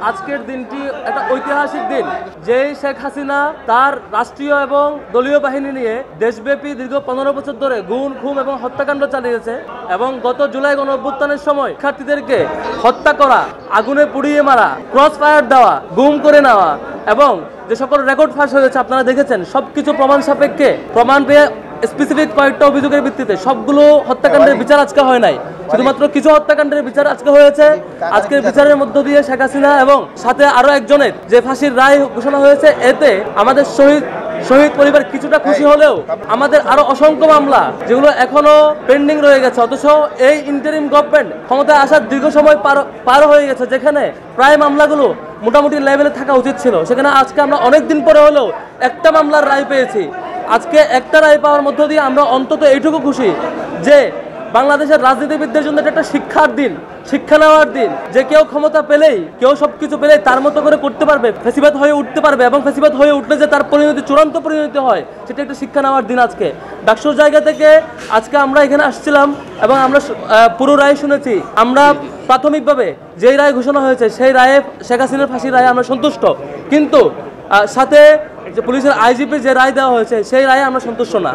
আজকের দিনটি একটা ঐতিহাসিক দিন, যেই শেখ হাসিনা তার রাষ্ট্রীয় এবং দলীয় বাহিনী নিয়ে দেশব্যাপী দীর্ঘ 15 বছর ধরে গুম খুন এবং হত্যাকাণ্ড চালিয়েছে এবং গত জুলাই গণঅভ্যুত্থানের সময় শিক্ষার্থীদেরকে হত্যা করা, আগুনে পুড়িয়ে মারা, ক্রস ফায়ার দেওয়া, গুম করে নেওয়া এবং যে সকল রেকর্ড ফাঁস হয়েছে আপনারা দেখেছেন, সবকিছু প্রমাণ সাপেক্ষে প্রমাণ পেয়ে স্পেসিফিক কয়েকটা অভিযোগের ভিত্তিতে সবগুলো হত্যাকাণ্ডের বিচার আজকে হয় নাই, শুধুমাত্র কিছু হত্যাকাণ্ডের বিচার আজকে হয়েছে। আজকের বিচারের মধ্য দিয়ে শেখ হাসিনা এবং সাথে আরো একজনের যে ফাঁসির রায় ঘোষণা হয়েছে, এতে আমাদের শহীদ পরিবার কিছুটা খুশি হলেও আমাদের আরো অসংখ্য মামলা যেগুলো এখনো পেন্ডিং রয়ে গেছে, অথচ এই ইন্টারিম গভর্নমেন্ট ক্ষমতায় আসার দীর্ঘ সময় পার হয়ে গেছে, যেখানে প্রায় মামলাগুলো মোটামুটি লেভেলে থাকা উচিত ছিল, সেখানে আজকে আমরা অনেক দিন পরে হলেও একটা মামলার রায় পেয়েছি। আজকে একটা রায় পাওয়ার মধ্য দিয়ে আমরা অন্তত এইটুকু খুশি যে বাংলাদেশের রাজনীতিবিদদের জন্য এটা একটা শিক্ষার দিন, শিক্ষা নেওয়ার দিন, যে কেউ ক্ষমতা পেলেই, কেউ সবকিছু পেলেই তার মতো করে করতে পারবে, ফ্যাসিবাদ হয়ে উঠতে পারবে এবং ফ্যাসিবাদ হয়ে উঠলে যে তার পরিণতি চূড়ান্ত পরিণতি হয়, সেটা একটা শিক্ষা নেওয়ার দিন আজকে। ডাকসুর জায়গা থেকে আজকে আমরা এখানে আসছিলাম এবং আমরা পুরো রায় শুনেছি। আমরা প্রাথমিকভাবে যেই রায় ঘোষণা হয়েছে সেই রায়ে, শেখ হাসিনার ফাঁসির রায়ে আমরা সন্তুষ্ট, কিন্তু সাথে যে পুলিশের আইজিপি যে রায় দেওয়া হয়েছে সেই রায়ে আমরা সন্তুষ্ট না।